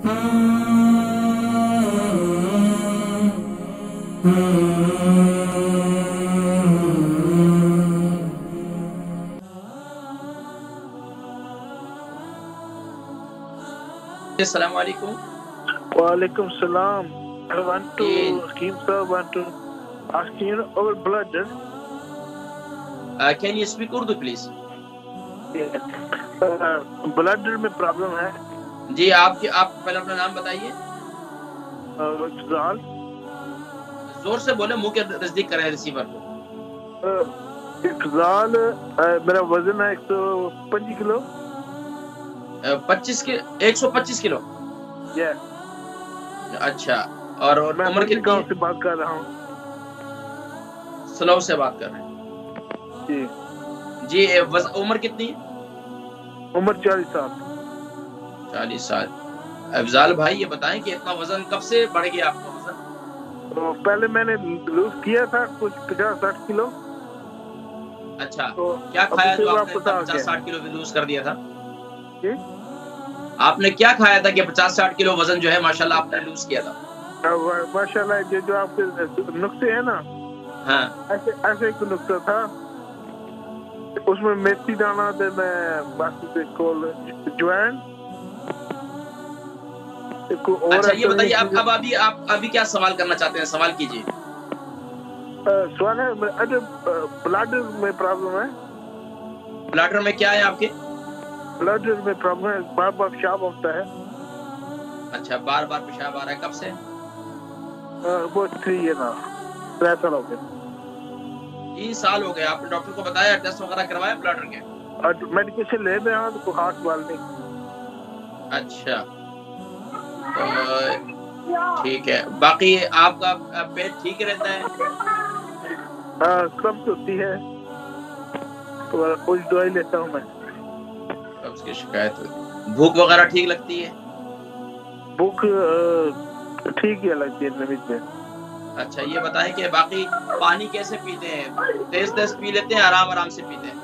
السلام علیکم. وعلیکم السلام. I want to, Hakeem sir, want to ask you about blood. Can you speak Urdu please? Blood میں problem ہے جی. آپ پہلے اپنا نام بتائیے. اقزال. زور سے بولے, منہ کے نزدیک کریں ریسیور کو. اقزال. میرا وزن ہے 125 کلو. 125 کلو. اچھا. اور عمر کتنی گاؤں سے بات کر رہا ہوں. سلو سے بات کر رہے ہیں جی. عمر کتنی؟ عمر 40 سال. 40 سال. افضال بھائی یہ بتائیں کہ اتنا وزن کب سے بڑھ گیا آپ کا وزن؟ پہلے میں نے لوز کیا تھا کچھ 50-60 کلو. اچھا. کیا کھایا جو آپ نے 50-60 کلو لوز کر دیا تھا؟ آپ نے کیا کھایا تھا کہ 50-60 کلو وزن جو ہے ماشاءاللہ آپ نے لوز کیا تھا؟ ماشاءاللہ جو آپ کے نقطے ہیں نا, ہاں ایسے ایک نقطہ تھا, اس میں میتھی دانا دے, میں باقی جوائن. اچھا یہ بتائیے آپ ابھی کیا سوال کرنا چاہتے ہیں؟ سوال کیجیے. سوال ہے بلڈ میں پرابلم ہے. بلاڈر میں کیا ہے آپ کے؟ بلڈ میں پرابلم ہے, بار بار پیشاب ہوتا ہے. اچھا, بار بار پیشاب آ رہا ہے. کب سے؟ وہ 3 سال ہو گئے. 3 سال ہو گئے. آپ نے ڈاکٹر کو بتایا, ٹیسٹ وغیرہ کروایا بلڈر کے؟ میڈیکیشن لے رہے ہیں تو ہارٹ والنے. اچھا ٹھیک ہے. باقی آپ کا پیٹ ٹھیک رہتا ہے؟ قبض ہوتی ہے, کچھ دوائی لیتا ہوں میں. قبض کی شکایت ہوتی. بھوک وغیرہ ٹھیک لگتی ہے؟ بھوک ٹھیک ہی لگتی ہے نبی میں. اچھا یہ بتائیں کہ باقی پانی کیسے پیتے ہیں؟ تیز پی لیتے ہیں, آرام سے پیتے ہیں؟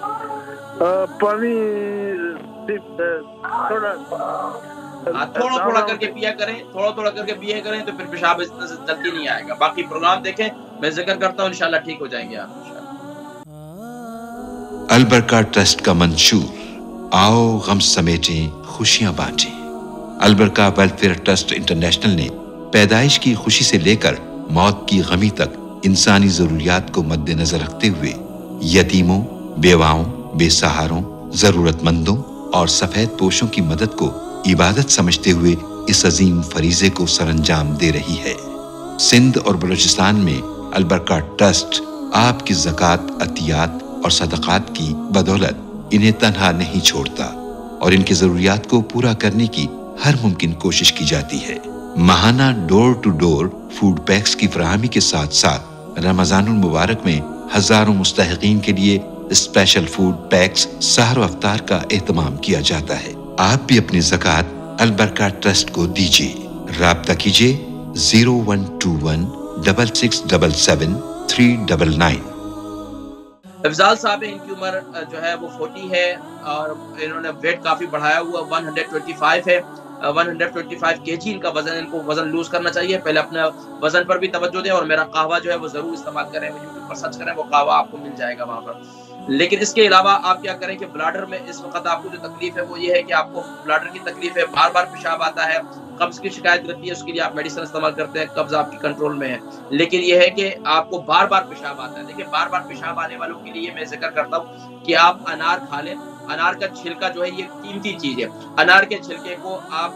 پانی تھوڑا کر کے پیا کریں, تھوڑا کر کے پیا کریں تو پھر پیشاب اتنا جلدی نہیں آئے گا. باقی پروگرام دیکھیں, میں ذکر کرتا ہوں انشاءاللہ ٹھیک ہو جائیں گے آپ انشاءاللہ. البرکہ ٹرسٹ کا منشور, آؤ غم سمیٹیں خوشیاں بانٹیں. البرکہ ویلفیئر ٹرسٹ انٹرنیشنل نے پیدائش کی خوشی سے لے کر موت کی غمی تک انسانی ضروریات کو مد نظر رکھتے ہوئے یتیموں, بیواؤں, بے سہاروں, ضرورت مندوں اور سفید پوشوں کی مدد کو عبادت سمجھتے ہوئے اس عظیم فریضے کو سر انجام دے رہی ہے. سندھ اور بلوچستان میں البرکہ ٹرسٹ آپ کی زکوٰۃ, عطیات اور صدقات کی بدولت انہیں تنہا نہیں چھوڑتا اور ان کی ضروریات کو پورا کرنے کی ہر ممکن کوشش کی جاتی ہے. ماہانہ ڈور ٹو ڈور فوڈ پیکس کی فراہمی کے ساتھ ساتھ رمضان المبارک میں ہزاروں مستحقین کے لیے اسپیشل فوڈ پیکس سحر و افطار کا اہتمام کیا جاتا ہے. آپ بھی اپنی زکوٰۃ البرکہ ٹرسٹ کو دیجیے. رابطہ کیجیے 01216677 افضال صاحب ان کی عمر جو ہے وہ 40 ہے اور انہوں نے ویٹ کافی بڑھایا ہوا 125 ہے. 125 kg ان کا وزن, ان کو وزن لوز کرنا چاہیے. پہلے اپنے وزن پر بھی توجہ دیں اور میرا قہوہ جو ہے وہ ضرور استعمال کریں. یوٹیوب پر سرچ کریں, وہ قہوہ آپ کو مل جائے گا وہاں پر. لیکن اس کے علاوہ آپ کیا کریں کہ بلاڈر میں اس وقت آپ کو جو تکلیف ہے وہ یہ ہے کہ آپ کو بلاڈر کی تکلیف ہے, بار بار پیشاب آتا ہے, قبض کی شکایت رہتی ہے, اس کے لیے آپ میڈیسن استعمال کرتے ہیں, قبض آپ کی کنٹرول میں ہے. لیکن یہ ہے کہ آپ کو بار بار پیشاب آتا ہے. دیکھیں بار بار پیشاب آنے والوں کے لیے میں ذکر کرتا ہوں کہ آپ انار کھا لیں. انار کا چھلکا جو ہے یہ قیمتی چیز ہے. انار کے چھلکے کو آپ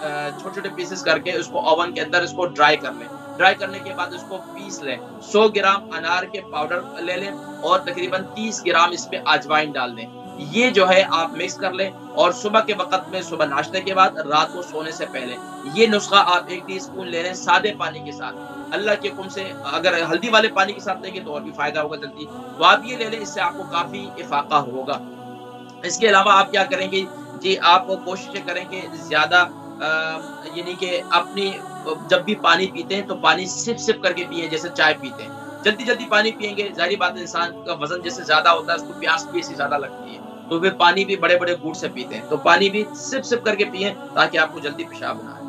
چھوٹے چھوٹے پیسز کر کے اس کو اوون کے اندر اس کو ڈرائی کر لیں. ڈرائی کرنے کے بعد اس کو پیس لیں. 100 گرام انار کے پاؤڈر لے لیں اور تقریباً 30 گرام اس میں اجوائن ڈال دیں. یہ جو ہے آپ مکس کر لیں اور صبح کے وقت میں, صبح ناشتے کے بعد, رات کو سونے سے پہلے یہ نسخہ آپ 1 ٹی اسپون لے لیں سادے پانی کے ساتھ. اللہ کے حکم سے اگر ہلدی والے پانی کے ساتھ لیں گے تو اور بھی فائدہ ہوگا جلدی, تو آپ یہ لے لیں, اس سے آپ کو کافی افاقہ ہوگا. اس کے علاوہ آپ کیا کریں گے جی, آپ کوششیں کریں کہ زیادہ یعنی کہ اپنی جب بھی پانی پیتے ہیں تو پانی سپ سپ کر کے پئیں جیسے چائے پیتے ہیں. جلدی پانی پئیں گے, ظاہری بات ہے انسان کا وزن جیسے زیادہ ہوتا ہے اس کو پیاس بھی ایسی زیادہ لگتی ہے, تو وہ پانی بھی بڑے بڑے گھونٹ سے پیتے ہیں. تو پانی بھی سپ سپ کر کے پئیں تاکہ آپ کو جلدی پیشاب نہ آئے.